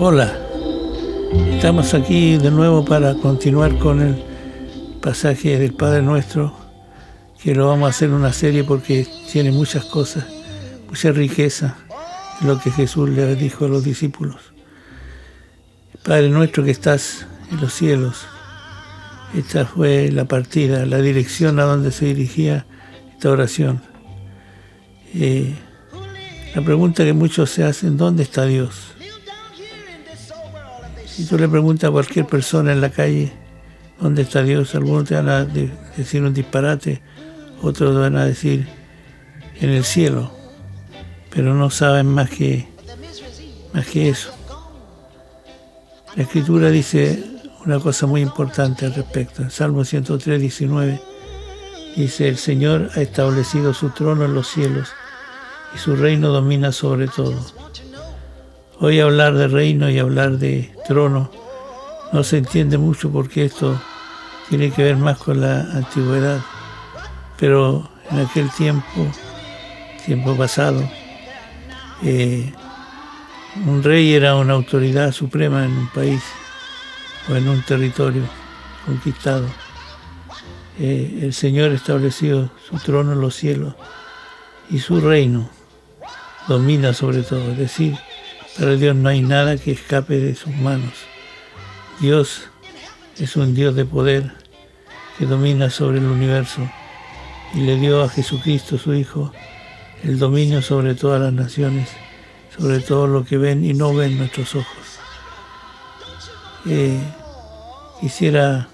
Hola, estamos aquí de nuevo para continuar con el pasaje del Padre Nuestro, que lo vamos a hacer una serie porque tiene muchas cosas, mucha riqueza en lo que Jesús le dijo a los discípulos. Padre Nuestro que estás en los cielos, esta fue la partida, la dirección a donde se dirigía esta oración. La pregunta que muchos se hacen, ¿dónde está Dios? Si tú le preguntas a cualquier persona en la calle, ¿dónde está Dios? Algunos te van a decir un disparate, otros te van a decir en el cielo, pero no saben más que eso. La Escritura dice una cosa muy importante al respecto. En Salmo 103, 19, dice, el Señor ha establecido su trono en los cielos y su reino domina sobre todo. Hoy hablar de reino y hablar de trono no se entiende mucho porque esto tiene que ver más con la antigüedad. Pero en aquel tiempo pasado, un rey era una autoridad suprema en un país o en un territorio conquistado. El Señor estableció su trono en los cielos y su reino domina sobre todo. Es decir, para Dios no hay nada que escape de sus manos. Dios es un Dios de poder que domina sobre el universo y le dio a Jesucristo, su Hijo, el dominio sobre todas las naciones, sobre todo lo que ven y no ven nuestros ojos. Quisiera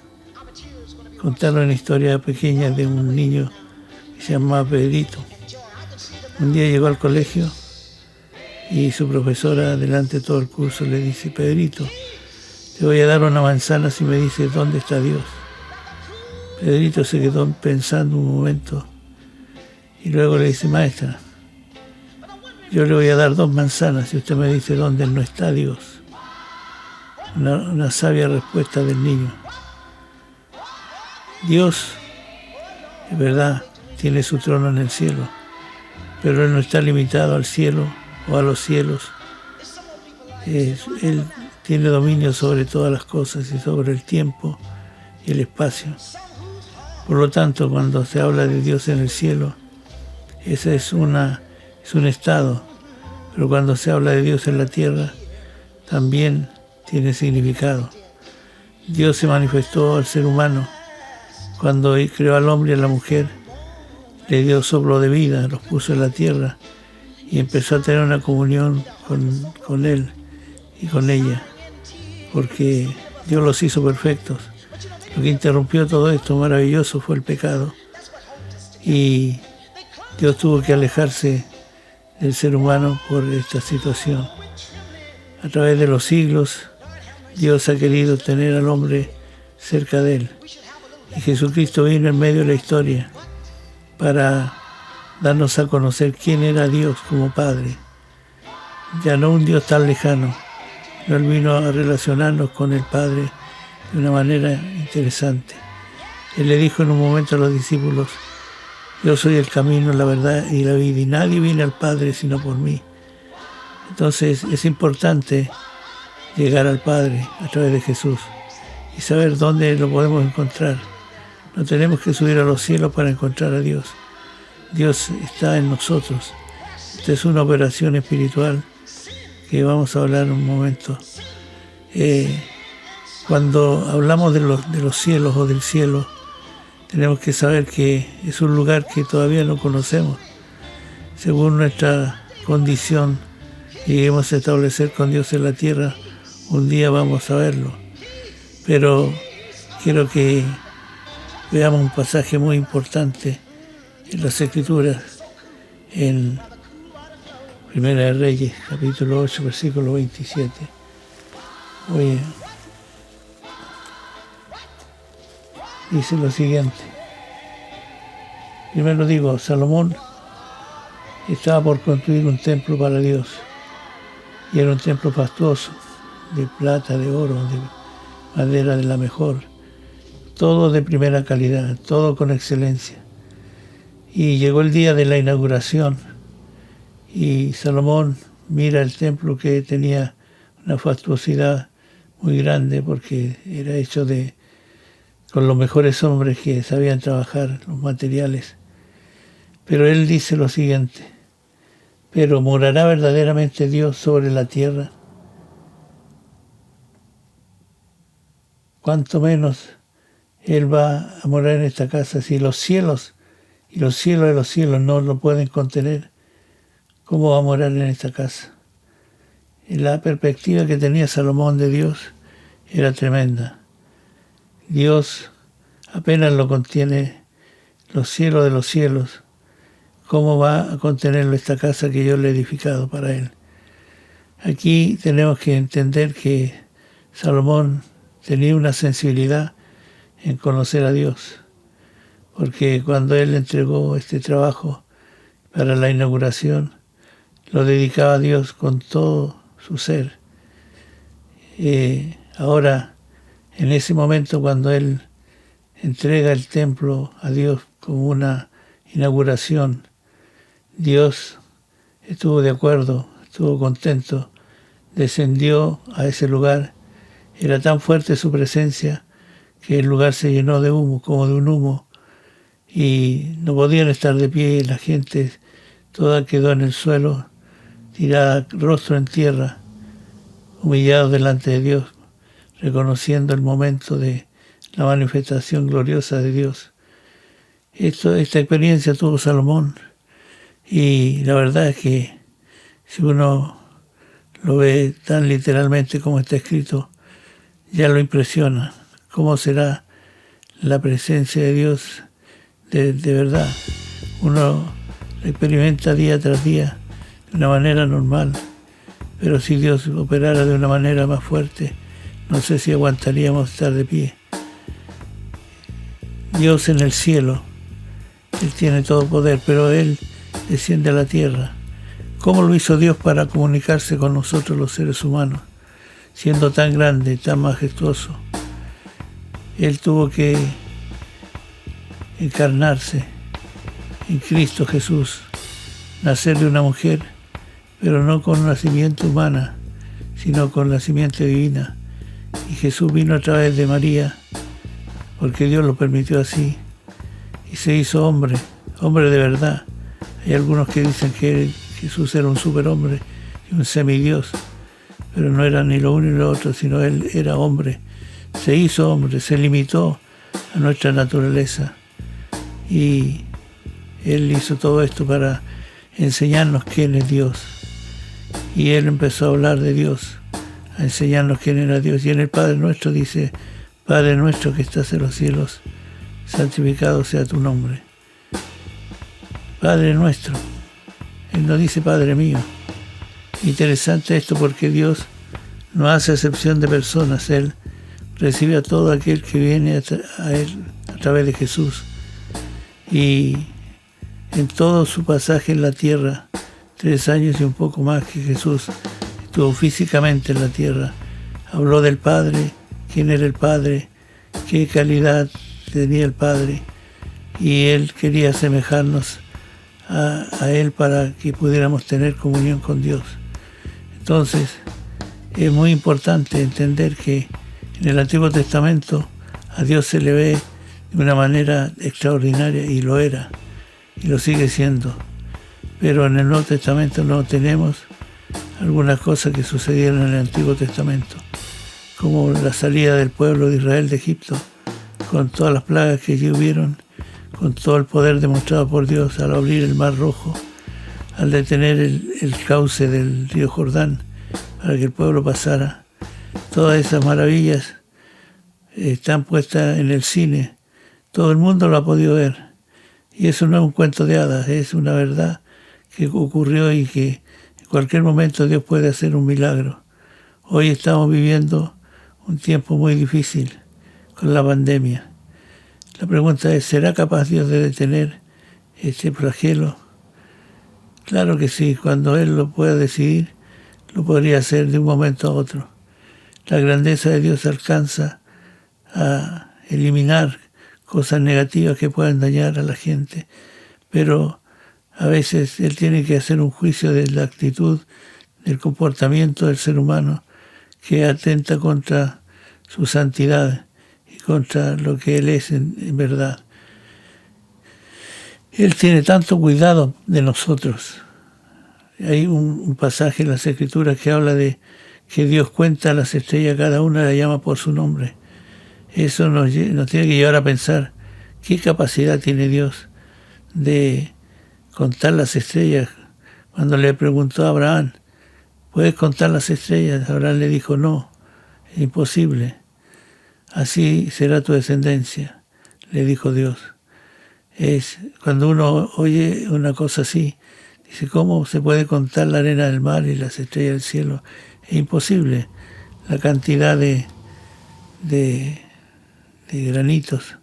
contar una historia pequeña de un niño que se llamaba Pedrito. Un día llegó al colegio y su profesora, delante de todo el curso, le dice, Pedrito, te voy a dar una manzana si me dices dónde está Dios. Pedrito se quedó pensando un momento y luego le dice, maestra, yo le voy a dar 2 manzanas si usted me dice dónde no está Dios. Una sabia respuesta del niño. Dios, es verdad, tiene su trono en el cielo, pero Él no está limitado al cielo o a los cielos. Él tiene dominio sobre todas las cosas y sobre el tiempo y el espacio. Por lo tanto, cuando se habla de Dios en el cielo, ese es un estado, pero cuando se habla de Dios en la tierra, también tiene significado. Dios se manifestó al ser humano cuando creó al hombre y a la mujer, le dio soplo de vida, los puso en la tierra y empezó a tener una comunión con Él y con ella, porque Dios los hizo perfectos. Lo que interrumpió todo esto maravilloso fue el pecado y Dios tuvo que alejarse del ser humano por esta situación. A través de los siglos, Dios ha querido tener al hombre cerca de Él. Y Jesucristo vino en medio de la historia para darnos a conocer quién era Dios como Padre. Ya no un Dios tan lejano, pero Él vino a relacionarnos con el Padre de una manera interesante. Él le dijo en un momento a los discípulos, yo soy el camino, la verdad y la vida, y nadie viene al Padre sino por mí. Entonces es importante llegar al Padre a través de Jesús y saber dónde lo podemos encontrar. No tenemos que subir a los cielos para encontrar a Dios. Dios está en nosotros. Esta es una operación espiritual que vamos a hablar en un momento. Cuando hablamos de los cielos o del cielo, tenemos que saber que es un lugar que todavía no conocemos. Según nuestra condición, lleguemos a establecer con Dios en la tierra, un día vamos a verlo. Pero quiero que veamos un pasaje muy importante en las Escrituras, en Primera de Reyes, capítulo 8, versículo 27. Dice lo siguiente. Primero digo, Salomón estaba por construir un templo para Dios, y era un templo fastuoso, de plata, de oro, de madera de la mejor, todo de primera calidad, todo con excelencia. Y llegó el día de la inauguración y Salomón mira el templo que tenía una fastuosidad muy grande porque era hecho con los mejores hombres que sabían trabajar los materiales. Pero él dice lo siguiente: pero ¿morará verdaderamente Dios sobre la tierra? ¿Cuánto menos Él va a morar en esta casa si los cielos y los cielos de los cielos no lo pueden contener? ¿Cómo va a morar en esta casa? Y la perspectiva que tenía Salomón de Dios era tremenda. Dios apenas lo contiene los cielos de los cielos. ¿Cómo va a contenerlo esta casa que yo le he edificado para Él? Aquí tenemos que entender que Salomón tenía una sensibilidad en conocer a Dios, porque cuando él entregó este trabajo para la inauguración, lo dedicaba a Dios con todo su ser. Ahora, en ese momento, cuando él entrega el templo a Dios como una inauguración, Dios estuvo de acuerdo, estuvo contento, descendió a ese lugar. Era tan fuerte su presencia que el lugar se llenó de humo, como de un humo, y no podían estar de pie. La gente toda quedó en el suelo, tirada rostro en tierra, humillado delante de Dios, reconociendo el momento de la manifestación gloriosa de Dios. Esta experiencia tuvo Salomón, y la verdad es que si uno lo ve tan literalmente como está escrito, ya lo impresiona. ¿Cómo será la presencia de Dios de verdad? Uno lo experimenta día tras día de una manera normal, pero si Dios operara de una manera más fuerte, no sé si aguantaríamos estar de pie. Dios en el cielo, Él tiene todo poder, pero Él desciende a la tierra. ¿Cómo lo hizo Dios para comunicarse con nosotros los seres humanos? Siendo tan grande, tan majestuoso, Él tuvo que encarnarse en Cristo Jesús, nacer de una mujer, pero no con nacimiento humana, sino con nacimiento divina. Y Jesús vino a través de María, porque Dios lo permitió así, y se hizo hombre, hombre de verdad. Hay algunos que dicen que Jesús era un superhombre y un semidios, pero no era ni lo uno ni lo otro, sino Él era hombre. Se hizo hombre, se limitó a nuestra naturaleza, y Él hizo todo esto para enseñarnos quién es Dios. Y Él empezó a hablar de Dios, a enseñarnos quién era Dios. Y en el Padre Nuestro dice: Padre nuestro que estás en los cielos, santificado sea tu nombre. Padre nuestro. Él no dice Padre mío. Interesante esto, porque Dios no hace excepción de personas. Él recibe a todo aquel que viene a Él a través de Jesús. Y en todo su pasaje en la tierra, 3 años y un poco más que Jesús estuvo físicamente en la tierra, habló del Padre, quién era el Padre, qué calidad tenía el Padre, y Él quería asemejarnos a Él para que pudiéramos tener comunión con Dios. Entonces, es muy importante entender que en el Antiguo Testamento a Dios se le ve de una manera extraordinaria, y lo era, y lo sigue siendo. Pero en el Nuevo Testamento no tenemos algunas cosas que sucedieron en el Antiguo Testamento, como la salida del pueblo de Israel de Egipto, con todas las plagas que allí hubieron, con todo el poder demostrado por Dios al abrir el Mar Rojo, al detener el cauce del río Jordán para que el pueblo pasara. Todas esas maravillas están puestas en el cine. Todo el mundo lo ha podido ver. Y eso no es un cuento de hadas, es una verdad que ocurrió y que en cualquier momento Dios puede hacer un milagro. Hoy estamos viviendo un tiempo muy difícil con la pandemia. La pregunta es: ¿será capaz Dios de detener este flagelo? Claro que sí, cuando Él lo pueda decidir, lo podría hacer de un momento a otro. La grandeza de Dios alcanza a eliminar cosas negativas que puedan dañar a la gente, pero a veces Él tiene que hacer un juicio de la actitud, del comportamiento del ser humano, que atenta contra su santidad y contra lo que Él es en verdad. Él tiene tanto cuidado de nosotros. Hay un pasaje en las Escrituras que habla de que Dios cuenta las estrellas, cada una la llama por su nombre. Eso nos tiene que llevar a pensar qué capacidad tiene Dios de contar las estrellas. Cuando le preguntó a Abraham, ¿puedes contar las estrellas? Abraham le dijo, no, es imposible. Así será tu descendencia, le dijo Dios. Cuando uno oye una cosa así, dice, ¿cómo se puede contar la arena del mar y las estrellas del cielo? Es imposible. La cantidad de granitos,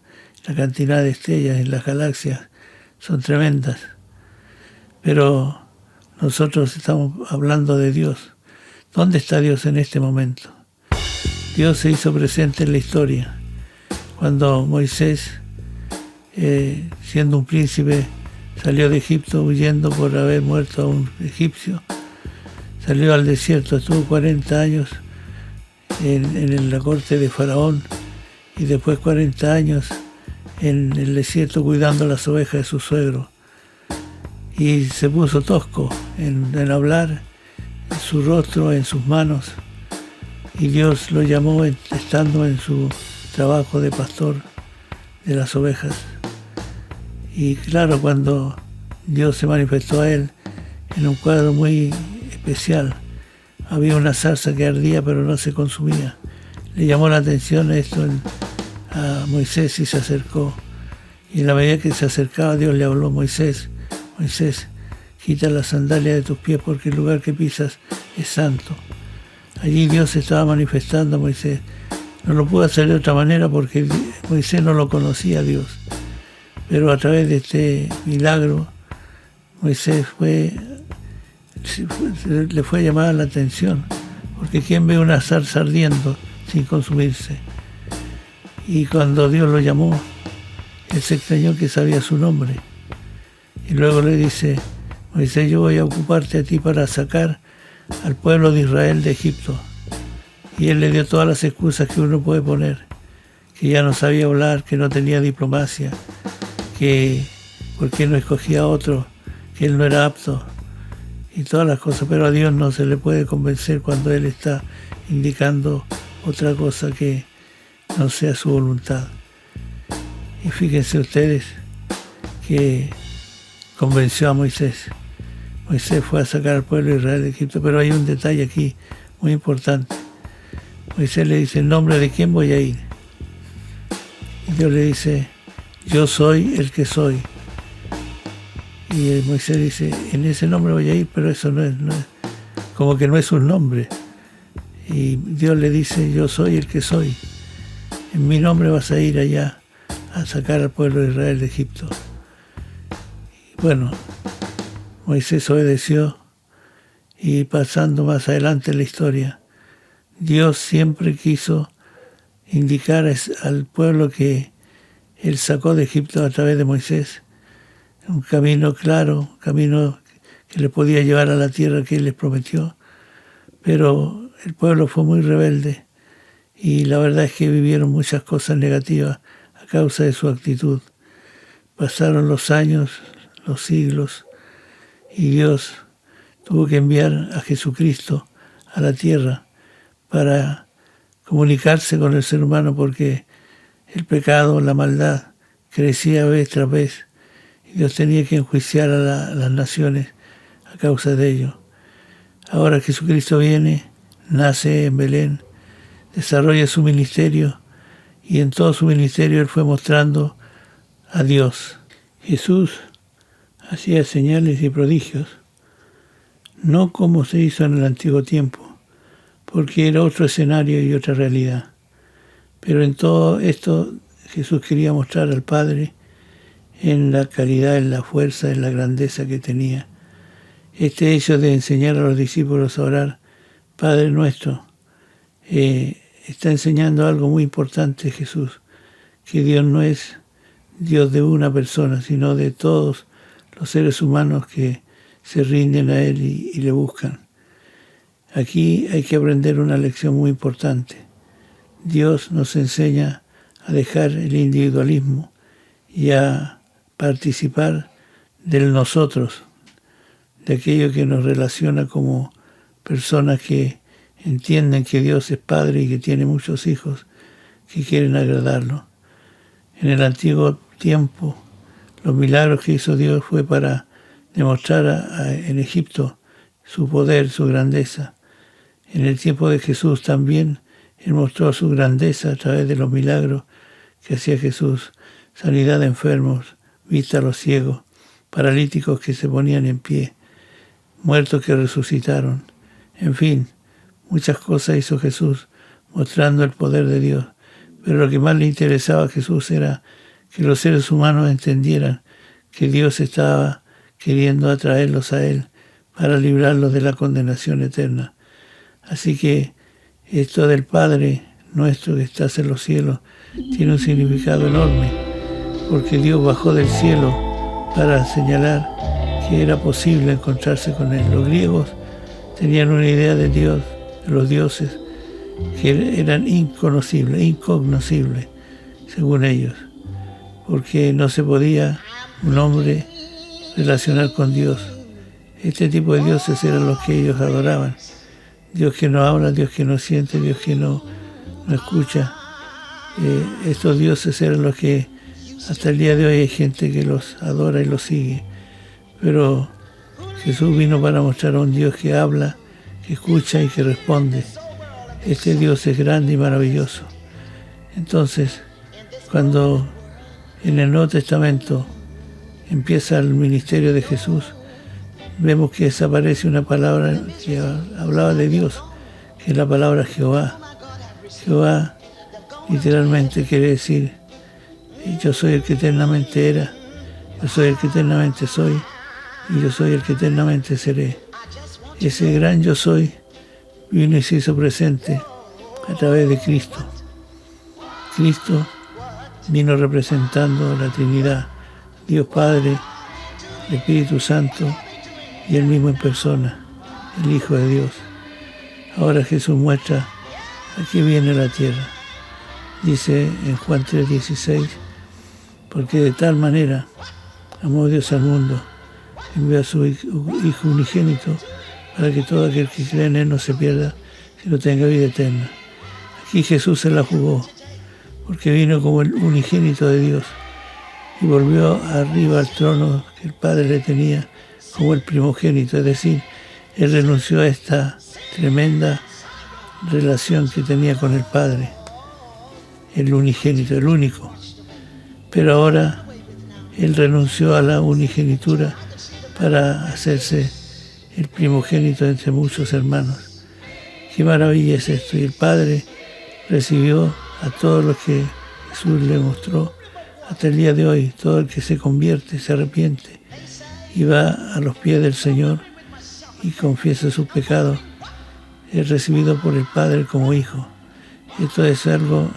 la cantidad de estrellas en las galaxias son tremendas. Pero nosotros estamos hablando de Dios. ¿Dónde está Dios en este momento? Dios se hizo presente en la historia. Cuando Moisés, siendo un príncipe, salió de Egipto huyendo por haber muerto a un egipcio, salió al desierto, estuvo 40 años en la corte de Faraón y después 40 años en el desierto cuidando las ovejas de su suegro. Y se puso tosco en hablar, en su rostro, en sus manos. Y Dios lo llamó estando en su trabajo de pastor de las ovejas. Y claro, cuando Dios se manifestó a él en un cuadro muy especial, había una zarza que ardía pero no se consumía. Le llamó la atención esto a Moisés y se acercó. Y en la medida que se acercaba, Dios le habló, Moisés, quita las sandalias de tus pies porque el lugar que pisas es santo. Allí Dios se estaba manifestando a Moisés. No lo pudo hacer de otra manera porque Moisés no lo conocía a Dios. Pero a través de este milagro, Moisés le fue llamada la atención. Porque ¿quién ve una zarza ardiendo sin consumirse? Y cuando Dios lo llamó, él se extrañó que sabía su nombre. Y luego le dice, Moisés, yo voy a ocuparte a ti para sacar al pueblo de Israel de Egipto. Y él le dio todas las excusas que uno puede poner, que ya no sabía hablar, que no tenía diplomacia, que por qué no escogía a otro, que él no era apto, y todas las cosas. Pero a Dios no se le puede convencer cuando Él está indicando otra cosa que no sea su voluntad. Y fíjense ustedes que convenció a Moisés. Moisés fue a sacar al pueblo de Israel de Egipto, pero hay un detalle aquí muy importante. Moisés le dice, ¿en nombre de quién voy a ir? Y Dios le dice, yo soy el que soy. Y Moisés dice, en ese nombre voy a ir, pero eso no es, como que no es un nombre. Y Dios le dice, yo soy el que soy. En mi nombre vas a ir allá a sacar al pueblo de Israel de Egipto. Y bueno, Moisés obedeció y pasando más adelante en la historia, Dios siempre quiso indicar al pueblo que Él sacó de Egipto a través de Moisés un camino claro, un camino que le podía llevar a la tierra que Él les prometió. Pero el pueblo fue muy rebelde y la verdad es que vivieron muchas cosas negativas a causa de su actitud. Pasaron los años, los siglos, y Dios tuvo que enviar a Jesucristo a la tierra para comunicarse con el ser humano porque el pecado, la maldad, crecía vez tras vez. Y Dios tenía que enjuiciar a las naciones a causa de ello. Ahora Jesucristo viene, nace en Belén, desarrolla su ministerio y en todo su ministerio Él fue mostrando a Dios. Jesús hacía señales y prodigios, no como se hizo en el antiguo tiempo, porque era otro escenario y otra realidad. Pero en todo esto Jesús quería mostrar al Padre en la calidad, en la fuerza, en la grandeza que tenía. Este hecho de enseñar a los discípulos a orar, Padre nuestro, está enseñando algo muy importante Jesús, que Dios no es Dios de una persona, sino de todos los seres humanos que se rinden a Él y le buscan. Aquí hay que aprender una lección muy importante. Dios nos enseña a dejar el individualismo y a participar del nosotros, de aquello que nos relaciona como personas que entienden que Dios es Padre y que tiene muchos hijos que quieren agradarlo. En el antiguo tiempo, los milagros que hizo Dios fue para demostrar en Egipto su poder, su grandeza. En el tiempo de Jesús también Él mostró su grandeza a través de los milagros que hacía Jesús, sanidad de enfermos, vista a los ciegos, paralíticos que se ponían en pie, muertos que resucitaron. En fin, muchas cosas hizo Jesús mostrando el poder de Dios. Pero lo que más le interesaba a Jesús era que los seres humanos entendieran que Dios estaba queriendo atraerlos a Él para librarlos de la condenación eterna. Así que esto del Padre nuestro que estás en los cielos tiene un significado enorme, porque Dios bajó del cielo para señalar que era posible encontrarse con Él. Los griegos tenían una idea de Dios, de los dioses, que eran incognoscibles, según ellos, porque no se podía un hombre relacionar con Dios. Este tipo de dioses eran los que ellos adoraban. Dios que no habla, Dios que no siente, Dios que no escucha. Estos dioses eran los que hasta el día de hoy hay gente que los adora y los sigue. Pero Jesús vino para mostrar a un Dios que habla, que escucha y que responde. Este Dios es grande y maravilloso. Entonces, cuando en el Nuevo Testamento empieza el ministerio de Jesús, vemos que desaparece una palabra que hablaba de Dios, que es la palabra Jehová. Jehová literalmente quiere decir, yo soy el que eternamente era, yo soy el que eternamente soy, y yo soy el que eternamente seré. Ese gran yo soy vino y se hizo presente a través de Cristo. Cristo vino representando la Trinidad, Dios Padre, el Espíritu Santo y Él mismo en persona, el Hijo de Dios. Ahora Jesús muestra a qué viene la tierra. Dice en Juan 3:16, porque de tal manera amó Dios al mundo, envió a su Hijo unigénito, para que todo aquel que cree en Él no se pierda, sino tenga vida eterna. Aquí Jesús se la jugó, porque vino como el unigénito de Dios y volvió arriba al trono que el Padre le tenía como el primogénito, es decir, Él renunció a esta tremenda relación que tenía con el Padre, el unigénito, el único. Pero ahora Él renunció a la unigenitura para hacerse el primogénito entre muchos hermanos. Qué maravilla es esto. Y el Padre recibió a todos los que Jesús le mostró hasta el día de hoy. Todo el que se convierte, se arrepiente y va a los pies del Señor y confiesa sus pecados, es recibido por el Padre como hijo. Esto es algo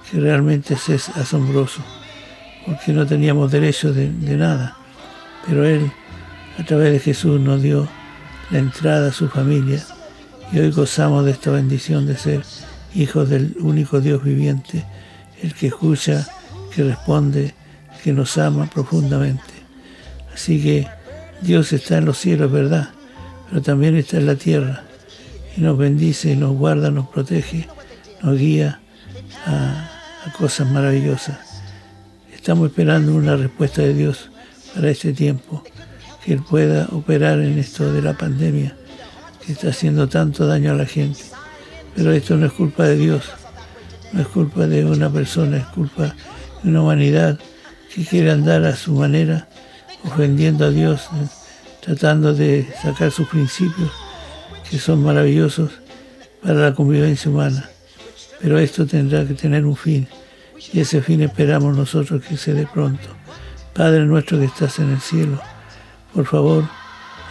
que realmente es asombroso, porque no teníamos derecho de nada, pero Él a través de Jesús nos dio la entrada a su familia y hoy gozamos de esta bendición de ser hijos del único Dios viviente, el que escucha, que responde, que nos ama profundamente. Así que Dios está en los cielos, ¿verdad? Pero también está en la tierra y nos bendice, nos guarda, nos protege, nos guía a cosas maravillosas. Estamos esperando una respuesta de Dios para este tiempo, que Él pueda operar en esto de la pandemia que está haciendo tanto daño a la gente. Pero esto no es culpa de Dios, no es culpa de una persona, es culpa de una humanidad que quiere andar a su manera, ofendiendo a Dios, tratando de sacar sus principios, que son maravillosos para la convivencia humana. Pero esto tendrá que tener un fin, y ese fin esperamos nosotros que se dé pronto. Padre nuestro que estás en el cielo, por favor,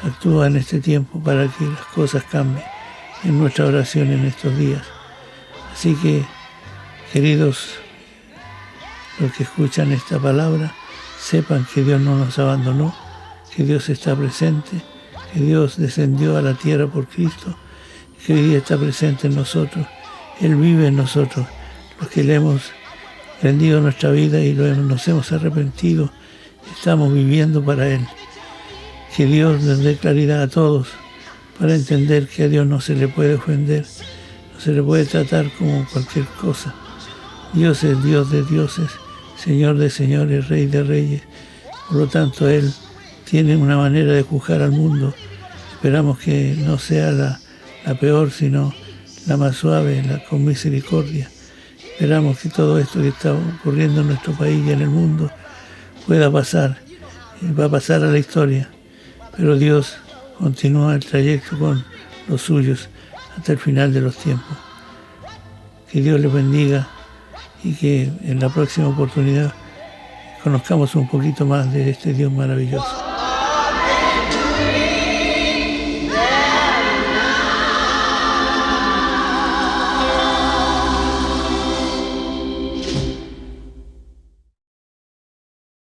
actúa en este tiempo para que las cosas cambien en nuestra oración en estos días. Así que, queridos, los que escuchan esta palabra, sepan que Dios no nos abandonó, que Dios está presente, que Dios descendió a la tierra por Cristo, que hoy día está presente en nosotros. Él vive en nosotros, los que le hemos rendido nuestra vida y nos hemos arrepentido, estamos viviendo para Él. Que Dios nos dé claridad a todos para entender que a Dios no se le puede ofender, no se le puede tratar como cualquier cosa. Dios es Dios de dioses, Señor de señores, Rey de reyes. Por lo tanto, Él tiene una manera de juzgar al mundo. Esperamos que no sea la peor, sino la más suave, con misericordia. Esperamos que todo esto que está ocurriendo en nuestro país y en el mundo pueda pasar, y va a pasar a la historia. Pero Dios continúa el trayecto con los suyos hasta el final de los tiempos. Que Dios les bendiga y que en la próxima oportunidad conozcamos un poquito más de este Dios maravilloso.